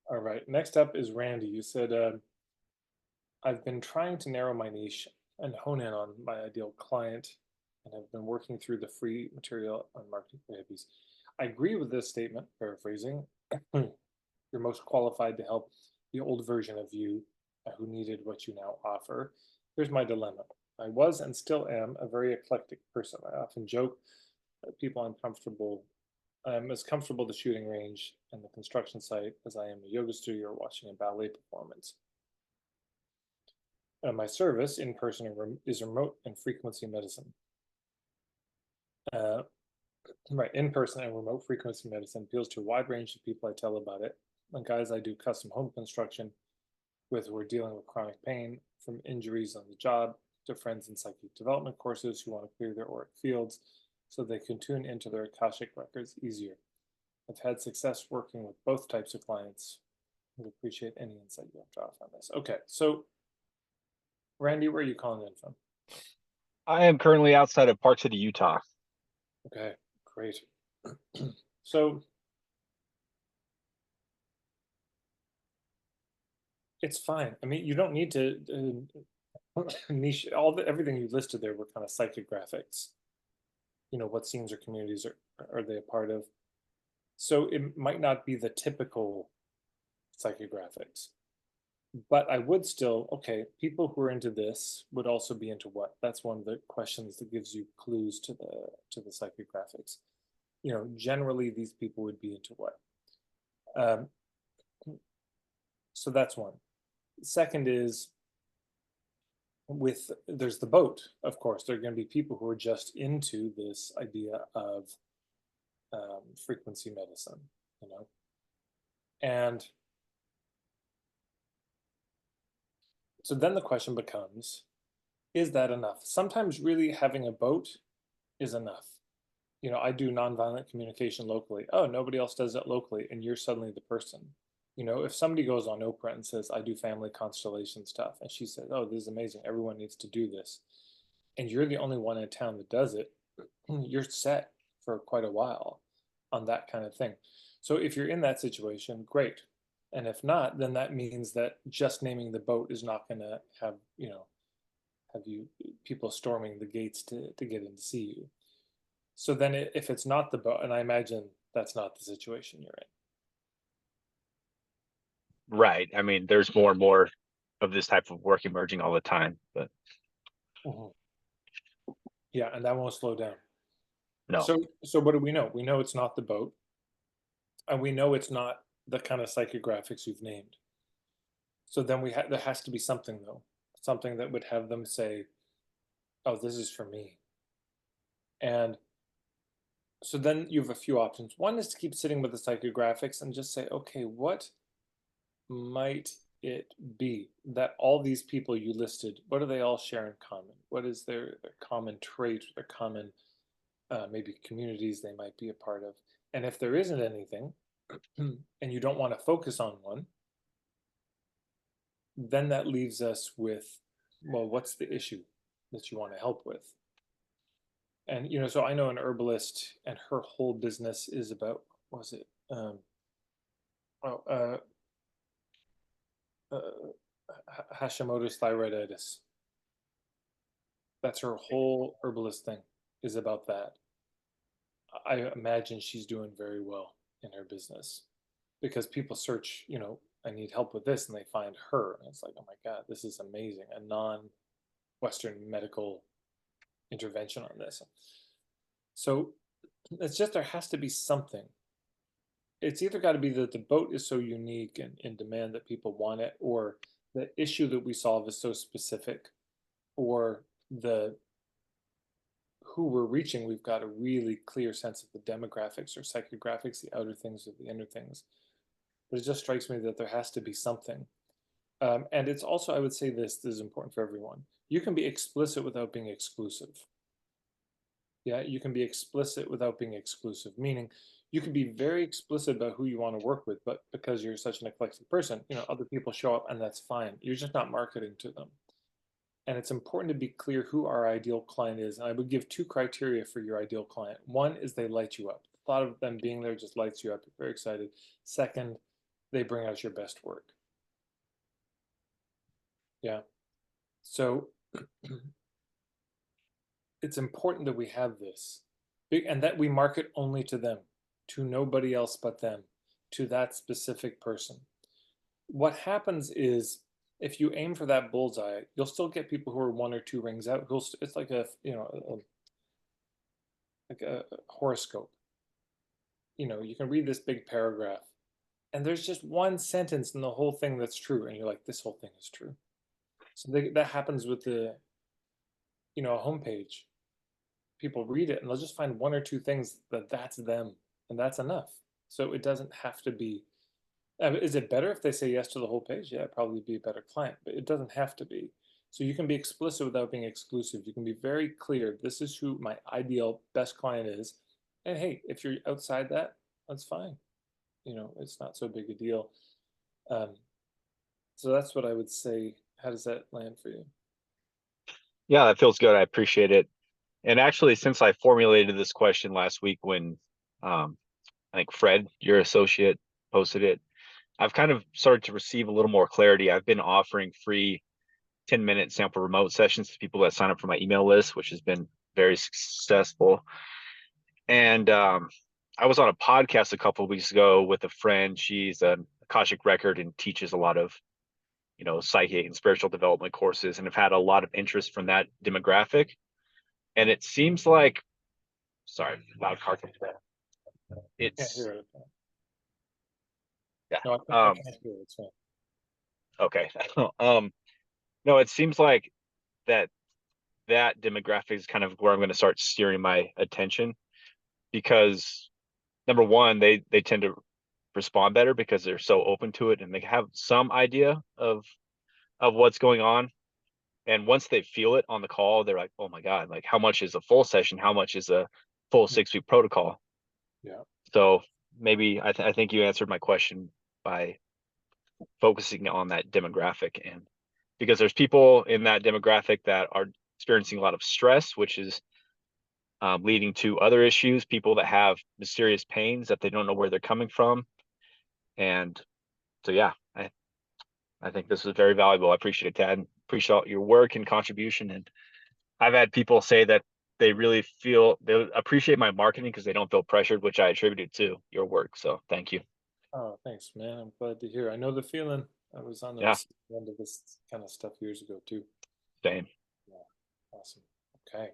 All right. Next up is Randy. You said, I've been trying to narrow my niche and hone in on my ideal client, and I've been working through the free material on marketing for hippies. I agree with this statement, paraphrasing. You're most qualified to help the old version of you who needed what you now offer. Here's my dilemma. I was and still am a very eclectic person. I often joke that people uncomfortable I'm as comfortable at the shooting range and the construction site as I am a yoga studio or watching a ballet performance. My service in person is remote and frequency medicine. Uh, right, in person and remote frequency medicine appeals to a wide range of people I tell about it. And guys, I do custom home construction with who are dealing with chronic pain from injuries on the job to friends in psychic development courses who want to clear their auric fields so they can tune into their Akashic records easier. I've had success working with both types of clients. Would appreciate any insight you have to offer on this. Okay, so Randy, where are you calling in from? I am currently outside of Park City, Utah. Okay, great. So it's fine. I mean, you don't need to niche everything you listed there were kind of psychographics. What scenes or communities are they a part of? So it might not be the typical psychographics, but I would still, okay, people who are into this would also be into what? That's one of the questions that gives you clues to the psychographics. Generally these people would be into what? Um, so that's one. Second is there's the boat, of course. There are going to be people who are just into this idea of frequency medicine, you know, and so then the question becomes, is that enough? Sometimes really having a boat is enough. I do nonviolent communication locally. Oh, nobody else does it locally, and you're suddenly the person. If somebody goes on Oprah and says, I do family constellation stuff, and she says, oh, this is amazing, everyone needs to do this, and you're the only one in town that does it, you're set for quite a while on that kind of thing. So if you're in that situation, great. And if not, then that means that just naming the boat is not going to have you people storming the gates to get in to see you. So then if it's not the boat, and I imagine that's not the situation you're Right. I mean, there's more and more of this type of work emerging all the time, but in. Yeah, and that won't slow down. no. So what do we know? We know it's not the boat, and we know it's not the kind of psychographics you've named. So then there has to be something though, something that would have them say, "Oh, this is for me." And so then you have a few options. One is to keep sitting with the psychographics and just say, "Okay, what might it be that all these people you listed, what do they all share in common? What is their common trait, their common maybe communities they might be a part of? And if there isn't anything, and you don't want to focus on one, then that leaves us with, well, what's the issue that you want to help with? And so I know an herbalist, and her whole business is about, what was it? Oh, uh, Hashimoto's thyroiditis. That's her whole herbalist thing is about that. I imagine she's doing very well in her business because people search, I need help with this, and they find her, and it's like, oh my God, this is amazing. A non-Western medical intervention on this. So it's just there has to be something. It's either got to be that the boat is so unique and in demand that people want it, or the issue that we solve is so specific, or the who we're reaching, we've got a really clear sense of the demographics or psychographics, the outer things or the inner things. But it just strikes me that there has to be something. And it's also, I would say this is important for everyone. You can be explicit without being exclusive. Yeah, you can be explicit without being exclusive, meaning you can be very explicit about who you want to work with, but because you're such an eclectic person, other people show up and that's fine. You're just not marketing to them. And it's important to be clear who our ideal client is. And I would give two criteria for your ideal client. One is they light you up. The thought of them being there just lights you up. You're very excited. Second, they bring out your best work. Yeah. So it's important that we have this and that we market only to them, to nobody else but them, to that specific person. What happens is if you aim for that bullseye, you'll still get people who are one or two rings out. It's like like a horoscope. You can read this big paragraph, and there's just one sentence in the whole thing that's true, and you're like, this whole thing is true. So that happens with a homepage. People read it, and they'll just find one or two things that's them, and that's enough. So it doesn't have to be. Is it better if they say yes to the whole page? Yeah, it'd probably be a better client, but it doesn't have to be. So you can be explicit without being exclusive. You can be very clear. This is who my ideal best client is. And hey, if you're outside that, that's fine. It's not so big a deal. Um, so that's what I would say. How does that land for you? Yeah, that feels good. I appreciate it. And actually, since I formulated this question last week when I think Fred, your associate, posted it, I've kind of started to receive a little more clarity. I've been offering free 10-minute sample remote sessions to people that sign up for my email list, which has been very successful. And I was on a podcast a couple of weeks ago with a friend. She's an Akashic record and teaches a lot of, psychic and spiritual development courses, and have had a lot of interest from that demographic. And it seems like, sorry, loud car coming back. Can't It's hear it. yeah. No, I can't hear it. It's fine. Okay. No, it seems like that demographic is kind of where I'm going to start steering my attention, because number one, they tend to respond better because they're so open to it and they have some idea of what's going on. And once they feel it on the call, they're like, oh my God, like how much is a full session? How much is a full 6-week protocol? Yeah. So maybe I think you answered my question by focusing on that demographic, and because there's people in that demographic that are experiencing a lot of stress, which is leading to other issues, people that have mysterious pains that they don't know where they're coming from. And so, yeah, I think this is very valuable. I appreciate it, Tad. Appreciate all your work and contribution. And I've had people say that they really feel they appreciate my marketing because they don't feel pressured, which I attributed to your work. So thank you. Oh, thanks, man. I'm glad to hear. I know the feeling. I was on the Yeah, receiving end of this kind of stuff years ago too. same. Yeah. Awesome. Okay.